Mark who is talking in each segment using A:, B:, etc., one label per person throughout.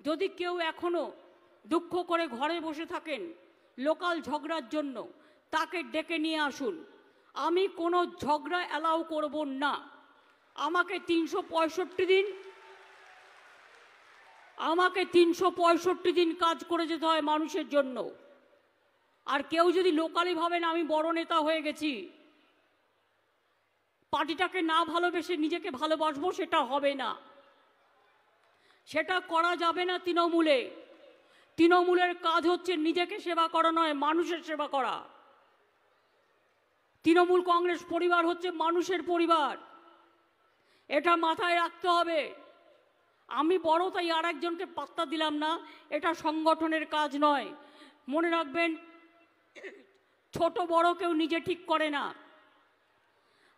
A: যদি কেউ এখনো দুঃখ করে ঘরে বসে থাকেন লোকাল ঝগড়ার জন্য, তাকে ডেকে নিয়ে আসুন। আমি কোনো ঝগড়া অ্যালাউ করব না। আমাকে 365 দিন কাজ করে যেতে হয় মানুষের জন্য। আর কেউ যদি লোকালি ভাবেন আমি বড় নেতা হয়ে গেছি, পার্টিটাকে না ভালোবেসে নিজেকে ভালোবাসবো, সেটা হবে না, সেটা করা যাবে না। তৃণমূলের কাজ হচ্ছে নিজেকে সেবা করা নয়, মানুষের সেবা করা। তৃণমূল কংগ্রেস পরিবার হচ্ছে মানুষের পরিবার, এটা মাথায় রাখতে হবে। আমি বড় তাই আর একজনকে পাত্তা দিলাম না, এটা সংগঠনের কাজ নয়। মনে রাখবেন, ছোট বড় কেউ নিজে ঠিক করে না।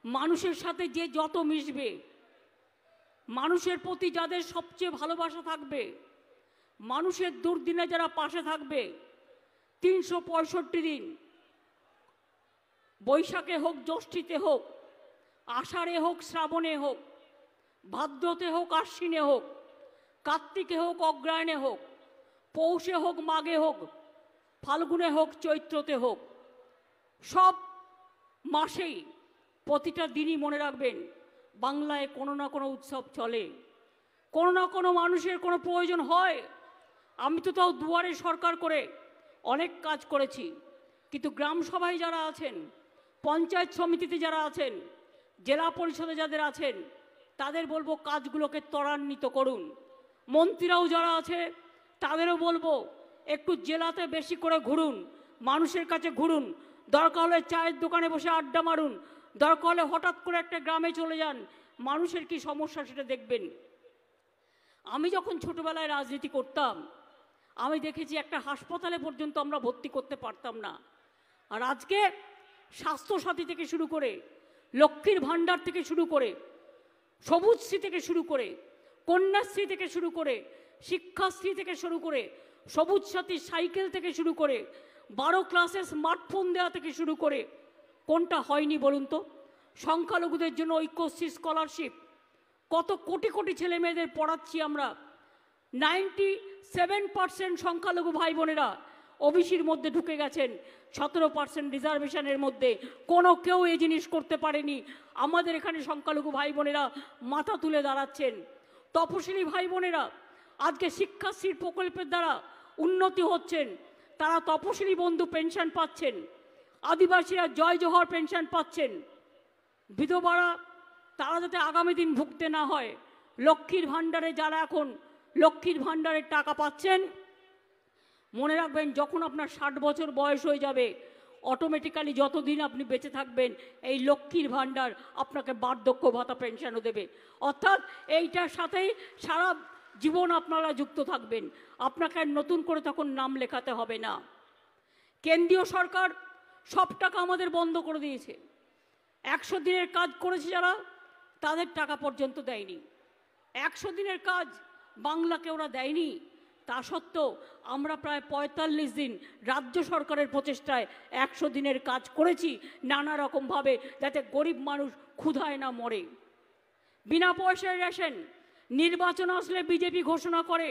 A: মানুষের সাথে যে যত মিশবে, মানুষের প্রতি যাদের সবচেয়ে ভালোবাসা থাকবে, মানুষের দুর্দিনে যারা পাশে থাকবে, 365 দিন, বৈশাখে হোক, জ্যৈষ্ঠীতে হোক, আষাঢ়ে হোক, শ্রাবণে হোক, ভাদ্রতে হোক, আশ্বিনে হোক, কার্তিকে হোক, অগ্রহায়ণে হোক, পৌষে হোক, মাঘে হোক, ফাল্গুনে হোক, চৈত্রতে হোক, সব মাসেই প্রতিটা দিনই মনে রাখবেন বাংলায় কোনো না কোনো উৎসব চলে, কোনো না কোনো মানুষের কোনো প্রয়োজন হয়। আমি তো তাও দুয়ারে সরকার করে অনেক কাজ করেছি, কিন্তু গ্রাম সভায় যারা আছেন, পঞ্চায়েত সমিতিতে যারা আছেন, জেলা পরিষদে যাদের আছেন, তাদের বলবো কাজগুলোকে ত্বরান্বিত করুন। মন্ত্রীরাও যারা আছে তাদেরও বলবো একটু জেলাতে বেশি করে ঘুরুন, মানুষের কাছে ঘুরুন, দরকার হলে চায়ের দোকানে বসে আড্ডা মারুন, দরকার হলে হঠাৎ করে একটা গ্রামে চলে যান, মানুষের কি সমস্যা সেটা দেখবেন। আমি যখন ছোটবেলায় রাজনীতি করতাম, আমি দেখেছি একটা হাসপাতালে পর্যন্ত আমরা ভর্তি করতে পারতাম না। আর আজকে স্বাস্থ্যসাথী থেকে শুরু করে, লক্ষ্মীর ভাণ্ডার থেকে শুরু করে, সবুজশ্রী থেকে শুরু করে, কন্যাশ্রী থেকে শুরু করে, শিক্ষাশ্রী থেকে শুরু করে, সবুজ সাথী সাইকেল থেকে শুরু করে, 12 ক্লাসে স্মার্টফোন দেওয়া থেকে শুরু করে, কোনটা হয়নি বলুন তো? সংখ্যালঘুদের জন্য ঐক্যশ্রী স্কলারশিপ, কত কোটি কোটি ছেলে মেয়েদের পড়াচ্ছি আমরা। 97% সংখ্যালঘু ভাই বোনেরা ওবিসির মধ্যে ঢুকে গেছেন, 17% রিজার্ভেশনের মধ্যে। কোনো কেউ এই জিনিস করতে পারেনি। আমাদের এখানে সংখ্যালঘু ভাই বোনেরা মাথা তুলে দাঁড়াচ্ছেন। তপশিলি ভাই বোনেরা আজকে শিক্ষাশ্রীর প্রকল্পের দ্বারা উন্নতি হচ্ছেন, তারা তপশিলি বন্ধু পেনশন পাচ্ছেন, আদিবাসীরা জয় জোহর পেনশন পাচ্ছেন। বিধবারা তারা যাতে আগামী দিন ভুগতে না হয়, লক্ষ্মীর ভাণ্ডারে যারা এখন লক্ষ্মীর ভাণ্ডারের টাকা পাচ্ছেন, মনে রাখবেন যখন আপনার 60 বছর বয়স হয়ে যাবে, অটোমেটিক্যালি যতদিন আপনি বেঁচে থাকবেন এই লক্ষ্মীর ভাণ্ডার আপনাকে বার্ধক্য ভাতা পেনশনও দেবে। অর্থাৎ এইটার সাথেই সারা জীবন আপনারা যুক্ত থাকবেন, আপনাকে আর নতুন করে তখন নাম লেখাতে হবে না। কেন্দ্রীয় সরকার সব টাকা আমাদের বন্ধ করে দিয়েছে। 100 দিনের কাজ করেছে যারা, তাদের টাকা পর্যন্ত দেয়নি। 100 দিনের কাজ বাংলাকে ওরা দেয়নি। তা সত্ত্বেও আমরা প্রায় 45 দিন রাজ্য সরকারের প্রচেষ্টায় 100 দিনের কাজ করেছি নানা রকমভাবে, যাতে গরিব মানুষ ক্ষুধায় না মরে। বিনা পয়সায় রেশন, নির্বাচন আসলে বিজেপি ঘোষণা করে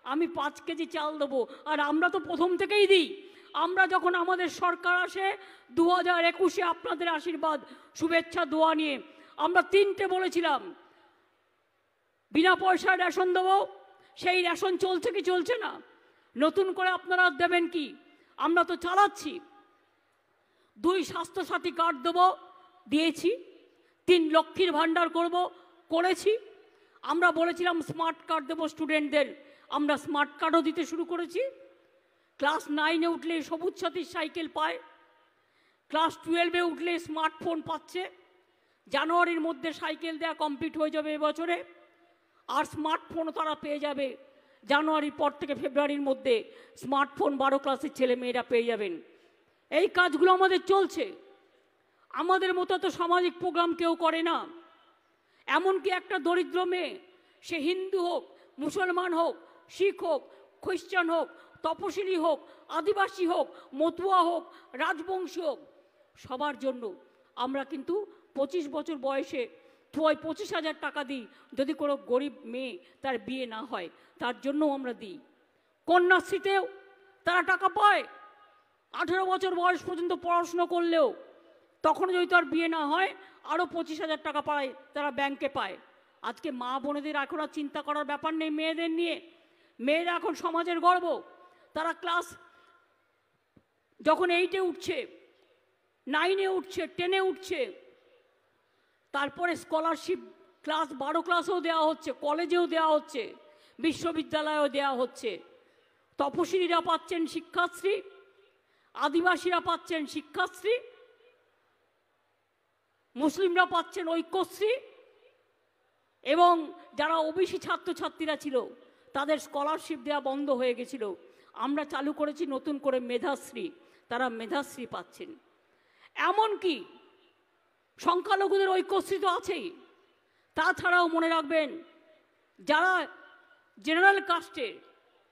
A: আমি 5 কেজি চাল দেবো, আর আমরা তো প্রথম থেকেই দিই। আমরা যখন আমাদের সরকার আসে 2021-এ আপনাদের আশীর্বাদ শুভেচ্ছা দোয়া নিয়ে আমরা 3টে বলেছিলাম, বিনা পয়সায় রেশন দেবো। সেই রেশন চলছে কি চলছে না? নতুন করে আপনারা দেবেন কি? আমরা তো চালাচ্ছি। 2 স্বাস্থ্যসাথী কার্ড দেবো, দিয়েছি। 3 লক্ষ্মীর ভাণ্ডার করব, করেছি। আমরা বলেছিলাম স্মার্ট কার্ড দেবো স্টুডেন্টদের, আমরা স্মার্ট কার্ডও দিতে শুরু করেছি। ক্লাস 9-এ উঠলে সবুজ সাথী সাইকেল পায়, ক্লাস 12-এ উঠলে স্মার্টফোন পাচ্ছে। জানুয়ারির মধ্যে সাইকেল দেওয়া কমপ্লিট হয়ে যাবে এবছরে, আর স্মার্টফোনও তারা পেয়ে যাবে জানুয়ারির পর থেকে। ফেব্রুয়ারির মধ্যে স্মার্টফোন 12 ক্লাসের ছেলে মেয়েরা পেয়ে যাবেন। এই কাজগুলো আমাদের চলছে। আমাদের মতো তো সামাজিক প্রোগ্রাম কেউ করে না। এমনকি একটা দরিদ্র মেয়ে, সে হিন্দু হোক, মুসলমান হোক, শিখ হোক, খ্রিস্টান হোক, তপশিলি হোক, আদিবাসী হোক, মতুয়া হোক, রাজবংশী হোক, সবার জন্য আমরা কিন্তু 25 বছর বয়সে 25,000 টাকা দিই যদি কোনো গরিব মেয়ে তার বিয়ে না হয়, তার জন্যও আমরা দিই। কন্যাশ্রীতেও তারা টাকা পায়, 18 বছর বয়স পর্যন্ত পড়াশুনো করলেও তখন যদি তার বিয়ে না হয় আরও 25,000 টাকা পায়, তারা ব্যাংকে পায়। আজকে মা বোনেদের এখন আর চিন্তা করার ব্যাপার নেই মেয়েদের নিয়ে। মেয়েরা এখন সমাজের গর্ব। তারা ক্লাস যখন 8-এ উঠছে, 9-এ উঠছে, 10-এ উঠছে, তারপরে স্কলারশিপ ক্লাস 12 ক্লাসেও দেওয়া হচ্ছে, কলেজেও দেওয়া হচ্ছে, বিশ্ববিদ্যালয়েও দেওয়া হচ্ছে। তপশিলীরা পাচ্ছেন শিক্ষাশ্রী, আদিবাসীরা পাচ্ছেন শিক্ষাশ্রী, মুসলিমরা পাচ্ছেন ঐক্যশ্রী, এবং যারা ওবিসি ছাত্রছাত্রীরা ছিল তাদের স্কলারশিপ দেওয়া বন্ধ হয়ে গেছিল। আমরা চালু করেছি নতুন করে মেধাশ্রী, তারা মেধাশ্রী পাচ্ছেন। এমনকি সংখ্যালঘুদের ঐক্যশ্রী তো আছেই, তাছাড়াও মনে রাখবেন যারা জেনারেল কাস্টের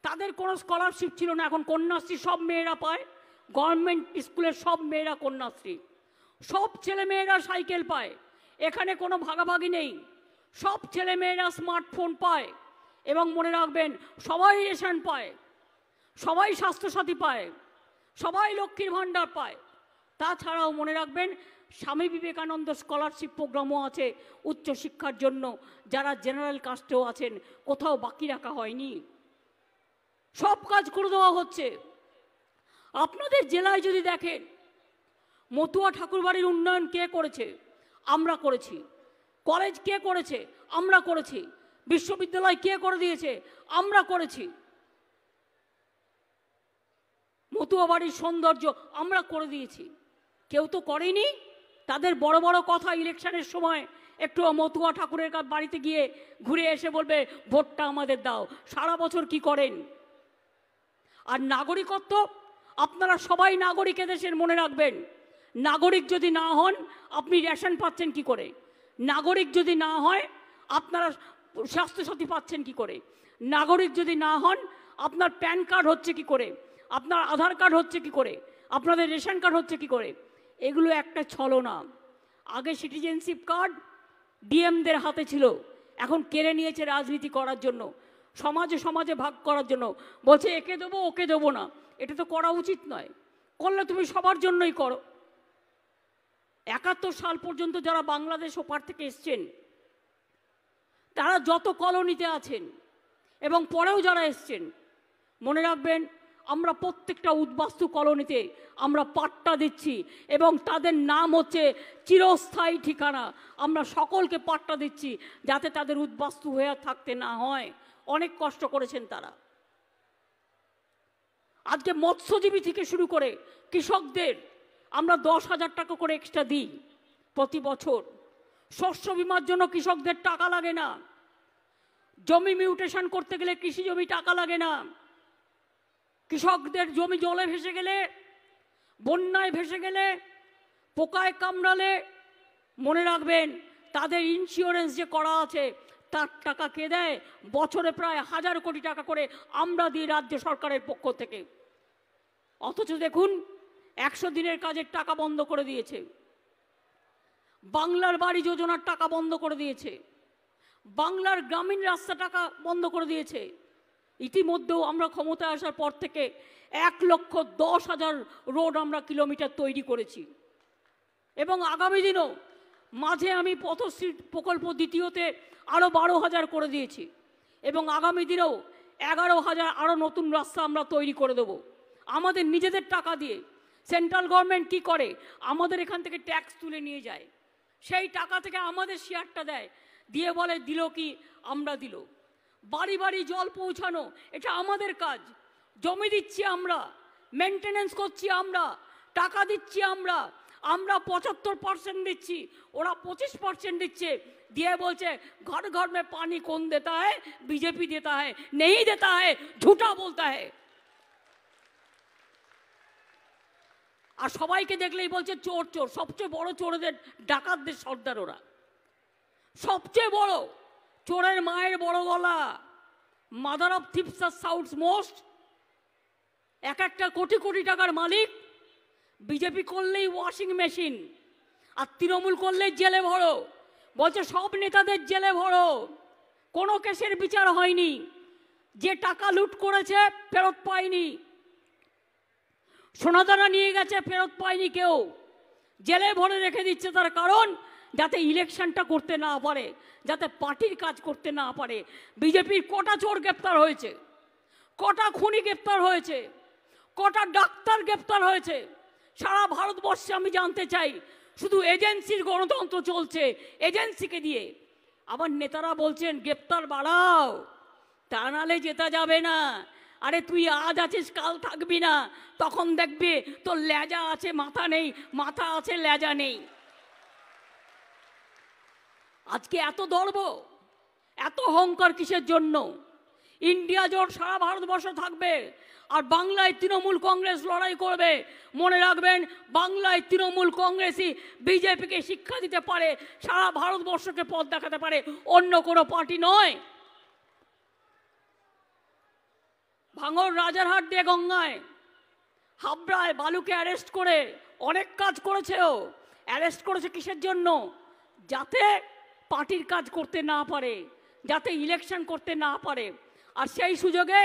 A: তাদের কোনো স্কলারশিপ ছিল না, এখন কন্যাশ্রী সব মেয়েরা পায়। গভর্নমেন্ট স্কুলের সব মেয়েরা কন্যাশ্রী, সব ছেলে মেয়েরা সাইকেল পায়, এখানে কোনো ভাগাভাগি নেই। সব ছেলে মেয়েরা স্মার্টফোন পায়, এবং মনে রাখবেন সবাই রেশন পায়, সবাই স্বাস্থ্যসাথী পায়, সবাই লক্ষ্মীর ভাণ্ডার পায়। তাছাড়াও মনে রাখবেন স্বামী বিবেকানন্দ স্কলারশিপ প্রোগ্রামও আছে উচ্চশিক্ষার জন্য, যারা জেনারেল কাস্টেও আছেন, কোথাও বাকি রাখা হয়নি, সব কাজ করে দেওয়া হচ্ছে। আপনাদের জেলায় যদি দেখেন, মতুয়া ঠাকুরবাড়ির উন্নয়ন কে করেছে? আমরা করেছি। কলেজ কে করেছে? আমরা করেছি। বিশ্ববিদ্যালয় কে করে দিয়েছে? আমরা করেছি। মতুয়া বাড়ির সৌন্দর্য আমরা করে দিয়েছি। কেউ তো করেনি। তাদের বড় বড় কথা ইলেকশনের সময় একটু মতুয়া ঠাকুরের বাড়িতে গিয়ে ঘুরে এসে বলবে ভোটটা আমাদের দাও, সারা বছর কি করেন? আর নাগরিকত্ব, আপনারা সবাই নাগরিক এদেশের, মনে রাখবেন নাগরিক যদি না হন আপনি রেশন পাচ্ছেন কি করে? নাগরিক যদি না হয় আপনারা স্বাস্থ্যসাথী পাচ্ছেন কি করে? নাগরিক যদি না হন আপনার প্যান কার্ড হচ্ছে কি করে? আপনার আধার কার্ড হচ্ছে কি করে? আপনাদের রেশন কার্ড হচ্ছে কি করে? এগুলো একটা ছলনা। আগে সিটিজেনশিপ কার্ড ডিএমদের হাতে ছিল, এখন কেড়ে নিয়েছে রাজনীতি করার জন্য, সমাজে সমাজে ভাগ করার জন্য। বলছে একে দেবো ওকে দেবো না। এটা তো করা উচিত নয়। করলে তুমি সবার জন্যই করো। 71 সাল পর্যন্ত যারা বাংলাদেশ ওপার থেকে এসছেন, তারা যত কলোনিতে আছেন এবং পরেও যারা এসছেন, মনে রাখবেন আমরা প্রত্যেকটা উদ্বাস্তু কলোনিতে আমরা পাট্টা দিচ্ছি, এবং তাদের নাম হচ্ছে চিরস্থায়ী ঠিকানা। আমরা সকলকে পাট্টা দিচ্ছি যাতে তাদের উদ্বাস্তু হয়ে থাকতে না হয়। অনেক কষ্ট করেছেন তারা। আজকে মৎস্যজীবী থেকে শুরু করে কৃষকদের আমরা 10,000 টাকা করে এক্সট্রা দিই প্রতি বছর। শস্য বিমার জন্য কৃষকদের টাকা লাগে না। জমি মিউটেশন করতে গেলে কৃষি জমি টাকা লাগে না। কৃষকদের জমি জলে ভেসে গেলে, বন্যায় ভেসে গেলে, পোকায় কামড়ালে, মনে রাখবেন তাদের ইন্স্যুরেন্স যে করা আছে তার টাকা কে দেয়? বছরে প্রায় 1000 কোটি টাকা করে আমরা দিই রাজ্য সরকারের পক্ষ থেকে। অথচ দেখুন 100 দিনের কাজের টাকা বন্ধ করে দিয়েছে, বাংলার বাড়ি যোজনার টাকা বন্ধ করে দিয়েছে, বাংলার গ্রামীণ রাস্তা টাকা বন্ধ করে দিয়েছে। ইতিমধ্যেও আমরা ক্ষমতায় আসার পর থেকে 1,10,000 রোড আমরা কিলোমিটার তৈরি করেছি, এবং আগামী দিনও মাঝে আমি পথশ্রী প্রকল্প দ্বিতীয়তে আরও 12,000 করে দিয়েছি, এবং আগামী দিনেও 11,000 আরও নতুন রাস্তা আমরা তৈরি করে দেব আমাদের নিজেদের টাকা দিয়ে। সেন্ট্রাল গভর্নমেন্ট কি করে? আমাদের এখান থেকে ট্যাক্স তুলে নিয়ে যায়, সেই টাকা থেকে আমাদের শেয়ারটা দেয়, দিয়ে বলে দিল কি? আমরা দিল। বাড়ি বাড়ি জল পৌঁছানো এটা আমাদের কাজ। জমি দিচ্ছি আমরা, মেনটেনেন্স করছি আমরা, টাকা দিচ্ছি আমরা। আমরা 75% দিচ্ছি, ওরা 25% দিচ্ছে। দিয়ে বলছে ঘর ঘর में पानी कौन देता है? बीजेपी देता है। नहीं देता है, झूठा बोलता है। আর সবাইকে দেখলেই বলছে চোর চোর। সবচেয়ে বড় চোরদের ডাকাতদের সর্দার ওরা, সবচেয়ে বড় চোরের মায়ের বড় গলা। Mother of thieves are south's most. এক একটা কোটি কোটি টাকার মালিক। বিজেপি করলেই ওয়াশিং মেশিন, আর তৃণমূল করলেই জেলে ভরো। বলছে সব নেতাদের জেলে ভরো, কোনো কেসের বিচার হয়নি, যে টাকা লুট করেছে ফেরত পায়নি, সোনাদানা নিয়ে গেছে ফেরত পায়নি কেউ, জেলে ভরে রেখে দিচ্ছে। তার কারণ যাতে ইলেকশনটা করতে না পারে, যাতে পার্টির কাজ করতে না পারে। বিজেপির কটা চোর গ্রেপ্তার হয়েছে, কটা খুনি গ্রেপ্তার হয়েছে, কটা ডাক্তার গ্রেপ্তার হয়েছে সারা ভারতবর্ষে আমি জানতে চাই। শুধু এজেন্সির গণতন্ত্র চলছে, এজেন্সিকে দিয়ে। আবার নেতারা বলছেন গ্রেপ্তার বাড়াও, তা নাহলে জেতা যাবে না। আরে তুই আজ আছিস কাল থাকবি না, তখন দেখবি তোর লেজা আছে মাথা নেই, মাথা আছে লেজা নেই। আজকে এত দর্ব, এত অহংকার কিসের জন্য? ইন্ডিয়া জোট সারা ভারতবর্ষ থাকবে, আর বাংলায় তৃণমূল কংগ্রেস লড়াই করবে। মনে রাখবেন, বাংলায় তৃণমূল কংগ্রেসই বিজেপিকে শিক্ষা দিতে পারে, সারা ভারতবর্ষকে পথ দেখাতে পারে, অন্য কোনো পার্টি নয়। ভাঙড়, রাজারহাট দিয়ে গঙ্গায়, হাবড়ায় বালুকে অ্যারেস্ট করে অনেক কাজ করেছে। ও অ্যারেস্ট করেছে কিসের জন্য? যাতে পার্টির কাজ করতে না পারে, যাতে ইলেকশন করতে না পারে। আর সেই সুযোগে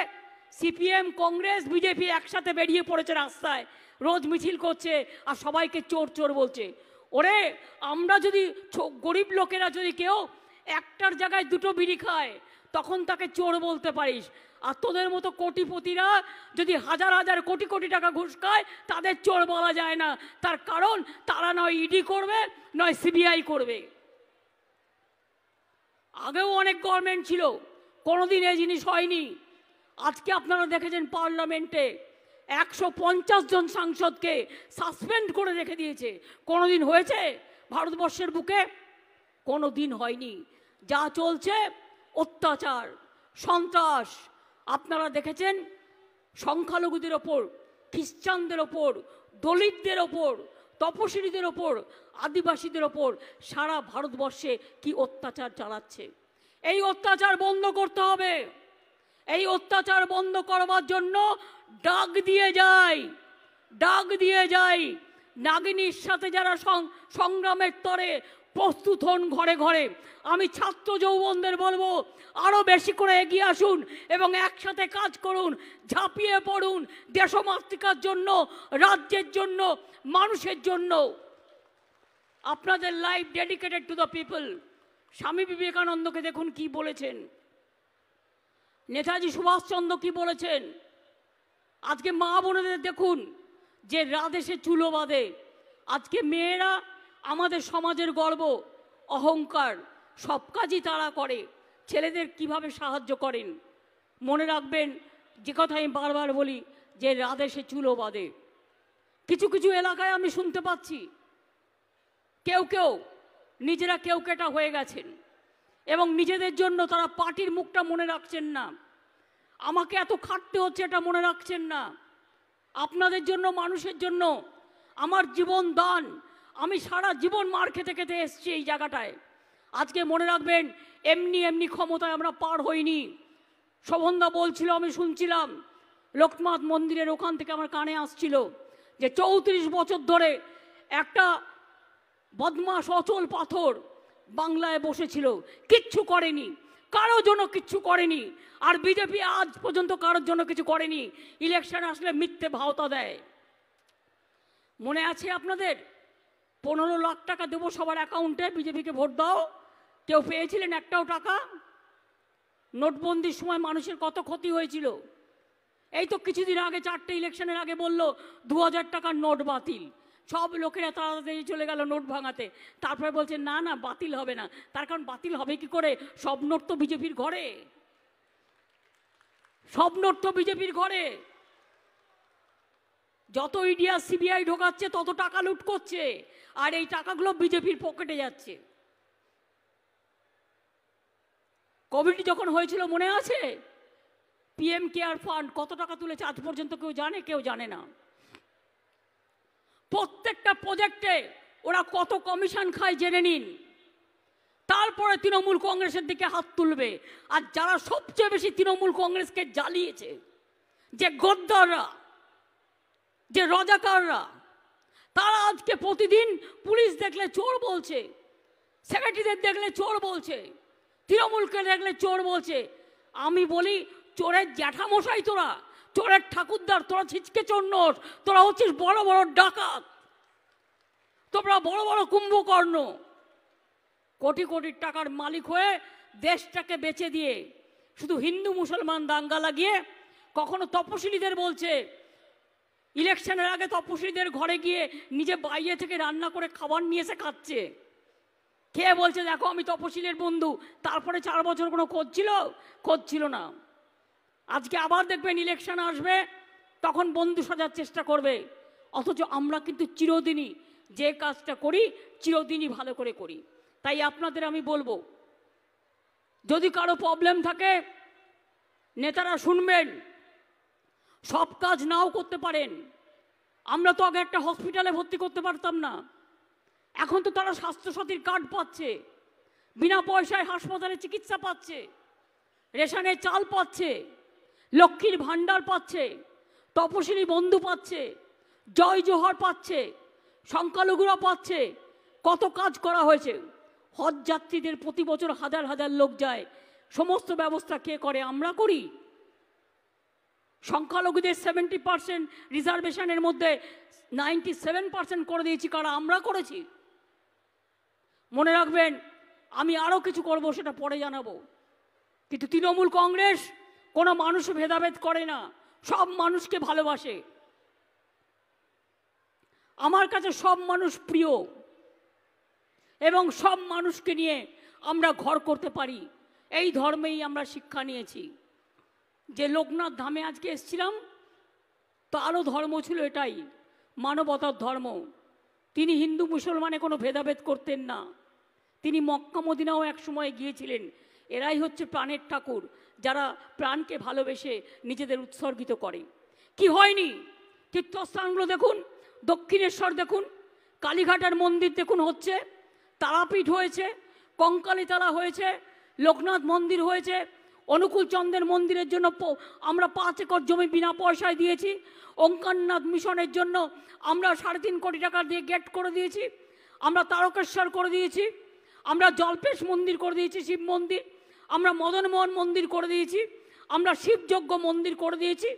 A: সিপিএম, কংগ্রেস, বিজেপি একসাথে বেরিয়ে পড়েছে রাস্তায়, রোজ মিছিল করছে আর সবাইকে চোর চোর বলছে। ওরে, আমরা যদি গরিব লোকেরা যদি কেউ একটার জায়গায় দুটো বিড়ি খায়, তখন তাকে চোর বলতে পারিস। আর তোদের মতো কোটিপতিরা যদি হাজার হাজার কোটি কোটি টাকা ঘুষ খায়, তাদের চোর বলা যায় না। তার কারণ তারা নয় ইডি করবে, নয় সিবিআই করবে। আগেও অনেক গভর্নমেন্ট ছিল, কোনোদিন এই জিনিস হয়নি। আজকে আপনারা দেখেছেন পার্লামেন্টে 150 জন সাংসদকে সাসপেন্ড করে রেখে দিয়েছে। কোনোদিন হয়েছে ভারতবর্ষের বুকে? কোনোদিন হয়নি। যা চলছে অত্যাচার, সন্ত্রাস। আপনারা দেখেছেন সংখ্যালঘুদের ওপর, খ্রিস্টানদের ওপর, দলিতদের ওপর, তপশিলীদের ওপর, আদিবাসীদের ওপর সারা ভারতবর্ষে কি অত্যাচার চালাচ্ছে। এই অত্যাচার বন্ধ করতে হবে। এই অত্যাচার বন্ধ করবার জন্য ডাক দিয়ে যাই, ডাক দিয়ে যাই। নাগিনীর সাথে যারা সংগ্রামের তরে প্রস্তুত হন ঘরে ঘরে, আমি ছাত্র যৌবনদের বলবো আরো বেশি করে এগিয়ে আসুন এবং একসাথে কাজ করুন, ঝাঁপিয়ে পড়ুন দেশমাতৃকার জন্য, রাজ্যের জন্য, মানুষের জন্য। আপনাদের life dedicated to the people. স্বামী বিবেকানন্দকে দেখুন কি বলেছেন, নেতাজি সুভাষচন্দ্র কি বলেছেন। আজকে মা বোনেদের দেখুন যে রাদেশে চুলো বাঁধে। আজকে মেয়েরা আমাদের সমাজের গর্ব, অহংকার, সব কাজই তারা করে। ছেলেদের কিভাবে সাহায্য করেন? মনে রাখবেন যে কথা আমি বারবার বলি, যে রাদেশে চুলো বাঁধে। কিছু কিছু এলাকায় আমি শুনতে পাচ্ছি কেউ কেউ নিজেরা কেউ কেটা হয়ে গেছেন এবং নিজেদের জন্য তারা পার্টির মুখটা মনে রাখছেন না। আমাকে এত খাটতে হচ্ছে এটা মনে রাখছেন না। আপনাদের জন্য, মানুষের জন্য আমার জীবন দান। আমি সারা জীবন মার খেতে খেতে এসছি এই জায়গাটায়। আজকে মনে রাখবেন, এমনি এমনি ক্ষমতায় আমরা পার হইনি। শোভনদা বলছিল, আমি শুনছিলাম, লোকনাথ মন্দিরের ওখান থেকে আমার কানে আসছিল যে 34 বছর ধরে একটা বদমাশ অচল পাথর বাংলায় বসেছিল, কিচ্ছু করেনি, কারোর জন্য কিচ্ছু করেনি। আর বিজেপি আজ পর্যন্ত কারোর জন্য কিছু করেনি। ইলেকশন আসলে মিথ্যে ভাওতা দেয়। মনে আছে আপনাদের? 15 লাখ টাকা দেবো সবার অ্যাকাউন্টে, বিজেপিকে ভোট দাও। কেউ পেয়েছিলেন একটাও টাকা? নোটবন্দির সময় মানুষের কত ক্ষতি হয়েছিল। এই তো কিছুদিন আগে, 4টে ইলেকশনের আগে বলল 2000 টাকার নোট বাতিল। সব লোকেরা তাড়াতাড়ি চলে গেল নোট ভাঙাতে। তারপরে বলছে না না বাতিল হবে না। তার কারণ বাতিল হবে কি করে? সব নোট তো বিজেপির ঘরে, সব নোট তো বিজেপির ঘরে। যত ইডিয়া সিবিআই ঢোকাচ্ছে তত টাকা লুট করছে, আর এই টাকাগুলো বিজেপির পকেটে যাচ্ছে। কোভিড যখন হয়েছিল মনে আছে? পিএম কেয়ার ফান্ড কত টাকা তুলেছে আজ পর্যন্ত কেউ জানে? কেউ জানে না। প্রত্যেকটা প্রজেক্টে ওরা কত কমিশন খায় জেনে নিন, তারপরে তৃণমূল কংগ্রেসের দিকে হাত তুলবে। আর যারা সবচেয়ে বেশি তৃণমূল কংগ্রেসকে জ্বালিয়েছে, যে গদ্দাররা, যে রজাকাররা, তারা আজকে প্রতিদিন পুলিশ দেখলে চোর বলছে। সেক্রেটারিদের দেখলে চোর বলছে, তৃণমূলকে দেখলে চোর বলছে। আমি বলি, চোরের জ্যাঠামশাই তোরা, চোরের ঠাকুরদার তোরা, ছিচকে চোর, তোরা হচ্ছিস বড় বড় ডাকাত, তোমরা বড় বড় কুম্ভকর্ণ। কোটি কোটি টাকার মালিক হয়ে দেশটাকে বেচে দিয়ে শুধু হিন্দু মুসলমান দাঙ্গা লাগিয়ে কখনো তপশিলীদের বলছে, ইলেকশনের আগে তপশিলীদের ঘরে গিয়ে নিজে বাইরে থেকে রান্না করে খাবার নিয়ে এসে খাচ্ছে। কে বলছে দেখো আমি তপশিলের বন্ধু, তারপরে 4 বছর কোনো খোঁজ ছিল না। আজকে আবার দেখবেন ইলেকশন আসবে, তখন বন্ধু সাজার চেষ্টা করবে। অথচ আমরা কিন্তু চিরদিনই যে কাজটা করি চিরদিনই ভালো করে করি। তাই আপনাদের আমি বলবো, যদি কারো প্রবলেম থাকে নেতারা শুনবেন, সব কাজ নাও করতে পারেন। আমরা তো আগে একটা হসপিটালে ভর্তি করতে পারতাম না, এখন তো তারা স্বাস্থ্যসাথীর কার্ড পাচ্ছে, বিনা পয়সায় হাসপাতালে চিকিৎসা পাচ্ছে, রেশনের চাল পাচ্ছে, লক্ষ্মীর ভাণ্ডার পাচ্ছে, তপশিলি বন্ধু পাচ্ছে, জয় জোহর পাচ্ছে, সংখ্যালঘুরা পাচ্ছে। কত কাজ করা হয়েছে। হজ যাত্রীদের প্রতি বছর হাজার হাজার লোক যায়, সমস্ত ব্যবস্থা কে করে? আমরা করি। সংখ্যালঘুদের 70% রিজার্ভেশনের মধ্যে 97% করে দিয়েছি কারা? আমরা করেছি। মনে রাখবেন, আমি আরও কিছু করব, সেটা পরে জানাবো। কিন্তু তৃণমূল কংগ্রেস কোনো মানুষ ভেদাভেদ করে না, সব মানুষকে ভালোবাসে। আমার কাছে সব মানুষ প্রিয় এবং সব মানুষকে নিয়ে আমরা ঘর করতে পারি। এই ধর্মেই আমরা শিক্ষা নিয়েছি। যে লোকনাথ ধামে আজকে এসেছিলাম, তারও ধর্ম ছিল এটাই, মানবতার ধর্ম। তিনি হিন্দু মুসলমানে কোনো ভেদাভেদ করতেন না। তিনি মক্কা মদিনাও এক সময় গিয়েছিলেন। এরাই হচ্ছে প্রাণের ঠাকুর, যারা প্রাণকে ভালোবেসে নিজেদের উৎসর্গিত করে। কি হয়নি? তীর্থস্থানগুলো দেখুন, দক্ষিণেশ্বর দেখুন, কালীঘাটের মন্দির দেখুন হচ্ছে, তারাপীঠ হয়েছে, কঙ্কালীতলা হয়েছে, লোকনাথ মন্দির হয়েছে, অনুকূল চন্দ্রের মন্দিরের জন্য আমরা 5 একর জমি বিনা পয়সায় দিয়েছি। ওঙ্কারনাথ মিশনের জন্য আমরা 3.5 কোটি টাকা দিয়ে গেট করে দিয়েছি। আমরা তারকেশ্বর করে দিয়েছি, আমরা জল্পেশ মন্দির করে দিয়েছি, শিব মন্দির, আমরা মদনমোহন মন্দির করে দিয়েছি, আমরা শিবযজ্ঞ মন্দির করে দিয়েছি।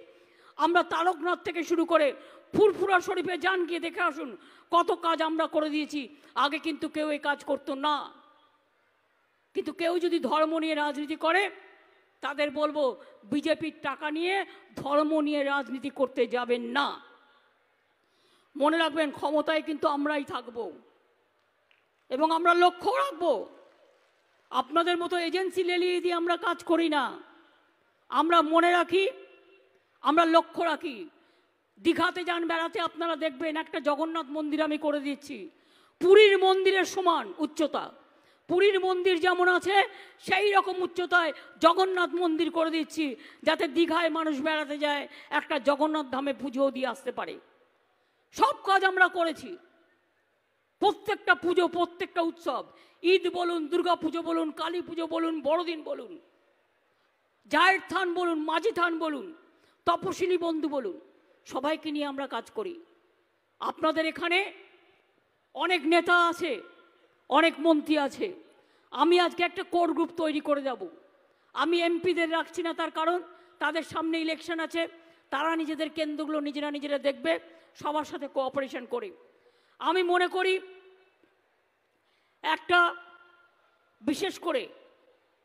A: আমরা তারকনাথ থেকে শুরু করে ফুরফুরা শরীফে যান, গিয়ে দেখে আসুন কত কাজ আমরা করে দিয়েছি। আগে কিন্তু কেউ এই কাজ করতো না। কিন্তু কেউ যদি ধর্ম নিয়ে রাজনীতি করে, তাদের বলবো বিজেপির টাকা নিয়ে ধর্ম নিয়ে রাজনীতি করতে যাবেন না। মনে রাখবেন, ক্ষমতায় কিন্তু আমরাই থাকবো এবং আমরা লক্ষ্য রাখবো। আপনাদের মতো এজেন্সি লেলিয়ে দিয়ে আমরা কাজ করি না। আমরা মনে রাখি, আমরা লক্ষ্য রাখি। দীঘাতে যান বেড়াতে, আপনারা দেখবেন একটা জগন্নাথ মন্দির আমি করে দিচ্ছি, পুরীর মন্দিরের সমান উচ্চতা। পুরীর মন্দির যেমন আছে সেই রকম উচ্চতায় জগন্নাথ মন্দির করে দিচ্ছি, যাতে দীঘায় মানুষ বেড়াতে যায় একটা জগন্নাথ ধামে পুজো দিয়ে আসতে পারে। সব কাজ আমরা করেছি। প্রত্যেকটা পুজো, প্রত্যেকটা উৎসব, ঈদ বলুন, দুর্গা পুজো বলুন, কালী পুজো বলুন, বড়দিন বলুন, জায়ের থান বলুন, মাঝি থান বলুন, তপশিলি বন্ধু বলুন, সবাইকে নিয়ে আমরা কাজ করি। আপনাদের এখানে অনেক নেতা আছে, অনেক মন্ত্রী আছে। আমি আজকে একটা কোর গ্রুপ তৈরি করে যাব। আমি এমপিদের রাখছি না, তার কারণ তাদের সামনে ইলেকশন আছে, তারা নিজেদের কেন্দ্রগুলো নিজেরা দেখবে, সবার সাথে কোঅপারেশন করে। আমি মনে করি একটা বিশেষ করে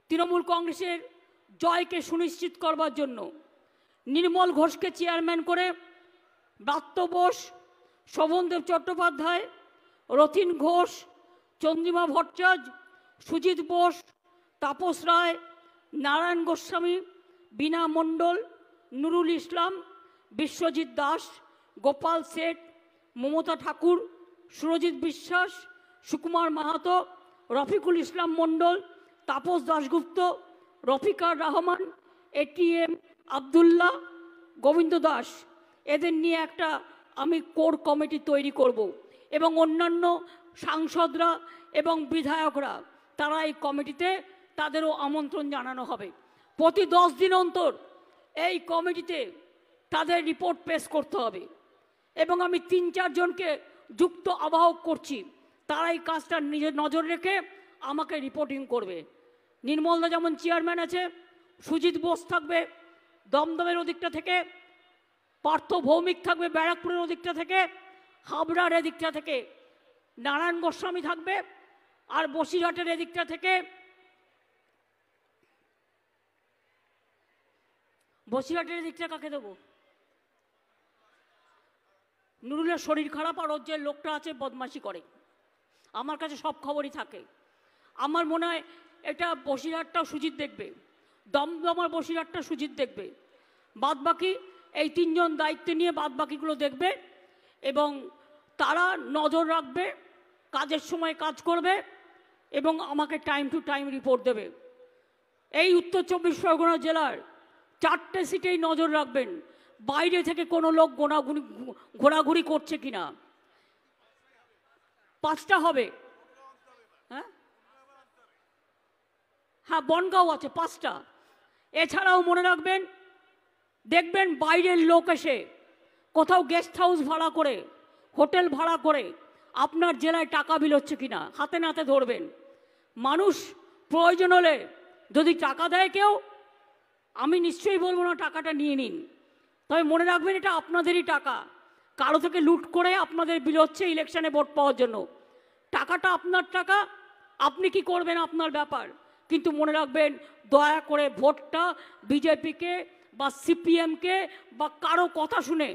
A: তৃণমূল কংগ্রেসের জয়কে সুনিশ্চিত করবার জন্য নির্মল ঘোষকে চেয়ারম্যান করে ব্রাত্য বোস, শোভনদেব চট্টোপাধ্যায়, রথিন ঘোষ, চন্দ্রিমা ভট্টাচার্য, সুজিত বোস, তাপস রায়, নারায়ণ গোস্বামী, বীণা মণ্ডল, নুরুল ইসলাম, বিশ্বজিৎ দাস, গোপাল শেঠ, মমতা ঠাকুর, সুরজিৎ বিশ্বাস, সুকুমার মাহাতো, রফিকুল ইসলাম মণ্ডল, তাপস দাশগুপ্ত, রফিকার রহমান, এটিএম আবদুল্লাহ, গোবিন্দ দাস, এদের নিয়ে একটা আমি কোর কমিটি তৈরি করব এবং অন্যান্য সাংসদরা এবং বিধায়করা তারা এই কমিটিতে, তাদেরও আমন্ত্রণ জানানো হবে। প্রতি 10 দিন অন্তর এই কমিটিতে তাদের রিপোর্ট পেশ করতে হবে এবং আমি 3-4 জনকে যুক্ত আহ্বায়ক করছি। তারা এই কাজটা নিজের নজর রেখে আমাকে রিপোর্টিং করবে। নির্মলদা যেমন চেয়ারম্যান আছে, সুজিত বোস থাকবে দমদমের ওদিকটা থেকে, পার্থ ভৌমিক থাকবে ব্যারাকপুরের ওদিকটা থেকে, হাবড়ার এদিকটা থেকে নারায়ণ গোস্বামী থাকবে, আর বসিরহাটের এদিকটা থেকে বসিরহাটের দিকটা কাকে দেবো? নুরুলের শরীর খারাপ আর ওর যে লোকটা আছে বদমাশি করে, আমার কাছে সব খবরই থাকে। আমার মনে হয় এটা বসিরহাটটাও সুজিত দেখবে, দমদমার বসিরহাটটা সুজিত দেখবে, বাদবাকি এই তিনজন দায়িত্ব নিয়ে বাদবাকিগুলো দেখবে এবং তারা নজর রাখবে, কাজের সময় কাজ করবে এবং আমাকে টাইম টু টাইম রিপোর্ট দেবে। এই উত্তর 24 পরগনা জেলার 4টে সিটেই নজর রাখবেন, বাইরে থেকে কোনো লোক ঘোরাঘুরি করছে কিনা। 5টা হবে, হ্যাঁ হ্যাঁ বনগাঁও আছে 5টা। এছাড়াও মনে রাখবেন, দেখবেন বাইরের লোক এসে কোথাও গেস্ট হাউস ভাড়া করে, হোটেল ভাড়া করে আপনার জেলায় টাকা বিল হচ্ছে কিনা হাতে নাতে ধরবেন। মানুষ প্রয়োজন হলে যদি টাকা দেয় কেউ, আমি নিশ্চয়ই বলবো না টাকাটা নিয়ে নিন, তবে মনে রাখবেন এটা আপনাদেরই টাকা, কারো থেকে লুট করে আপনাদের বিল হচ্ছে ইলেকশনে ভোট পাওয়ার জন্য। টাকাটা আপনার টাকা, আপনি কি করবেন আপনার ব্যাপার, কিন্তু মনে রাখবেন দয়া করে ভোটটা বিজেপিকে বা সিপিএমকে বা কারো কথা শুনে,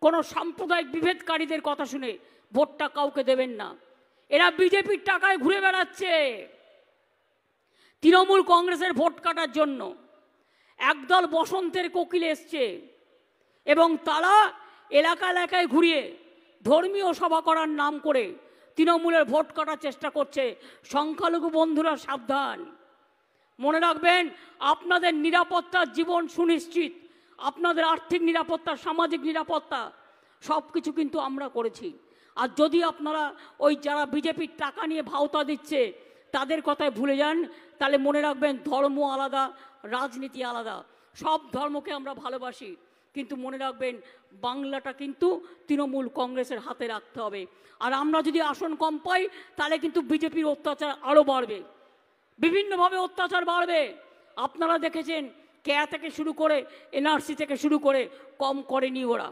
A: কোনো সাম্প্রদায়িক বিভেদকারীদের কথা শুনে ভোটটা কাউকে দেবেন না। এরা বিজেপির টাকায় ঘুরে বেড়াচ্ছে তৃণমূল কংগ্রেসের ভোট কাটার জন্য। একদল বসন্তের কোকিল এসছে এবং তারা এলাকা এলাকায় ঘুরিয়ে ধর্মীয় সভা করার নাম করে তৃণমূলের ভোট কাটার চেষ্টা করছে। সংখ্যালঘু বন্ধুরা সাবধান, মনে রাখবেন আপনাদের নিরাপত্তার জীবন সুনিশ্চিত, আপনাদের আর্থিক নিরাপত্তা, সামাজিক নিরাপত্তা সব কিছু কিন্তু আমরা করেছি। আর যদি আপনারা ওই যারা বিজেপির টাকা নিয়ে ভাওতা দিচ্ছে তাদের কথায় ভুলে যান, তাহলে মনে রাখবেন ধর্ম আলাদা, রাজনীতি আলাদা। সব ধর্মকে আমরা ভালোবাসি, কিন্তু মনে রাখবেন বাংলাটা কিন্তু তৃণমূল কংগ্রেসের হাতে রাখতে হবে। আর আমরা যদি আসন কম পাই তাহলে কিন্তু বিজেপির অত্যাচার আরও বাড়বে, বিভিন্নভাবে অত্যাচার বাড়বে। আপনারা দেখেছেন কেয়া থেকে শুরু করে এনআরসি থেকে শুরু করে কম করেনি ওরা।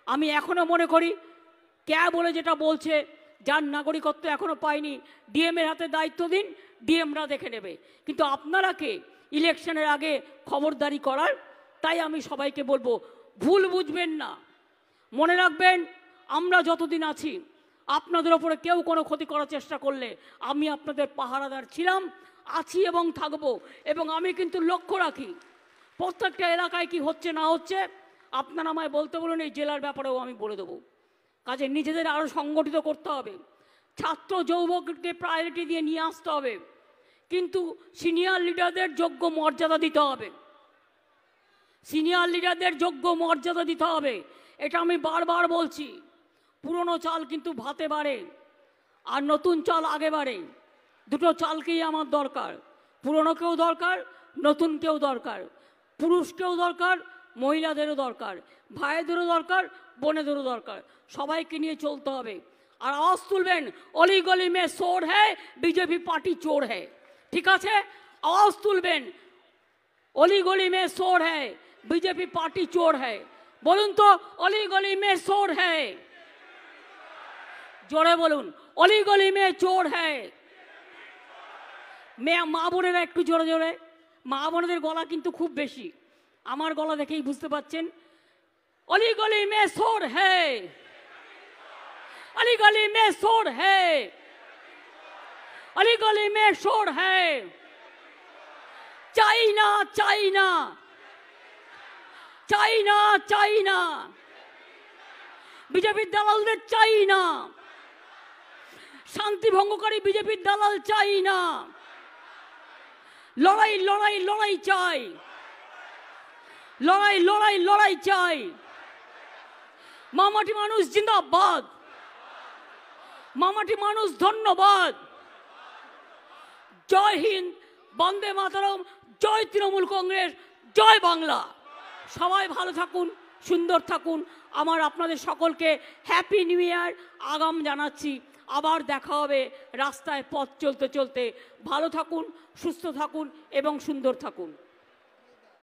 A: আমি এখনও মনে করি কেয়া বলে যেটা বলছে, যার নাগরিকত্ব এখনও পায়নি ডিএমের হাতে দায়িত্ব দিন, ডিএমরা দেখে নেবে। কিন্তু আপনারা কে ইলেকশনের আগে খবরদারি করার? তাই আমি সবাইকে বলবো ভুল বুঝবেন না, মনে রাখবেন আমরা যতদিন আছি আপনাদের ওপরে কেউ কোনো ক্ষতি করার চেষ্টা করলে আমি আপনাদের পাহারাদার ছিলাম, আছি এবং থাকবো। এবং আমি কিন্তু লক্ষ্য রাখি প্রত্যেকটা এলাকায় কি হচ্ছে না হচ্ছে, আপনারা আমায় বলতে বলুন, এই জেলার ব্যাপারেও আমি বলে দেবো। কাজে নিজেদের আরও সংগঠিত করতে হবে, ছাত্র যুবককে প্রায়োরিটি দিয়ে নিয়ে আসতে হবে, কিন্তু সিনিয়র লিডারদের যোগ্য মর্যাদা দিতে হবে, সিনিয়র লিডারদের যোগ্য মর্যাদা দিতে হবে। এটা আমি বারবার বলছি। পুরনো চাল কিন্তু ভাতে বাড়ে আর নতুন চাল আগে বাড়ে, দুটো চালকেই আমার দরকার। পুরনোকেও দরকার, নতুনকেও দরকার, পুরুষকেও দরকার, মহিলাদেরও দরকার, ভাইদেরও দরকার, বোনেদেরও দরকার, সবাইকে নিয়ে চলতে হবে। আর আওয়াজ তুলবেন অলি গলি মে চোর হ্যায়, বিজেপি পার্টি চোর হ্যায়। ঠিক আছে, আওয়াজ তুলবেন অলি গলি মে চোর হ্যায়, বিজেপি পার্টি চোর হ্যায়। বলুন তো অলি গলি মে চোর হ্যায়, জোরে বলুন অলি গলি মে চোর হ্যায়। মা বোনেরা একটু জোরে জোরে, মা বোনেদের গলা কিন্তু খুব বেশি, আমার গলা দেখেই বুঝতে পাচ্ছেন। অলি গলি মে চোর হ্যায়, অলি গলি মে চোর হ্যায়, অলি গলি মে চোর হ্যায়। চাই না, চাই না, চাই না, চাই না, বিজেপির দালালদের চাই না, শান্তি ভঙ্গকারী বিজেপির দালাল চাই না। লড়াই লড়াই লড়াই চাই, লড়াই লড়াই লড়াই চাই। মামাটি মানুষ জিন্দাবাদ, মামাটি মানুষ ধন্যবাদ। জয় হিন্দ, বন্দে মাতরম, জয় তৃণমূল কংগ্রেস, জয় বাংলা। সবাই ভালো থাকুন, সুন্দর থাকুন। আমার আপনাদের সকলকে হ্যাপি নিউ ইয়ার আগাম জানাচ্ছি। আবার দেখা হবে রাস্তায় পথ চলতে চলতে। ভালো থাকুন, সুস্থ থাকুন এবং সুন্দর থাকুন।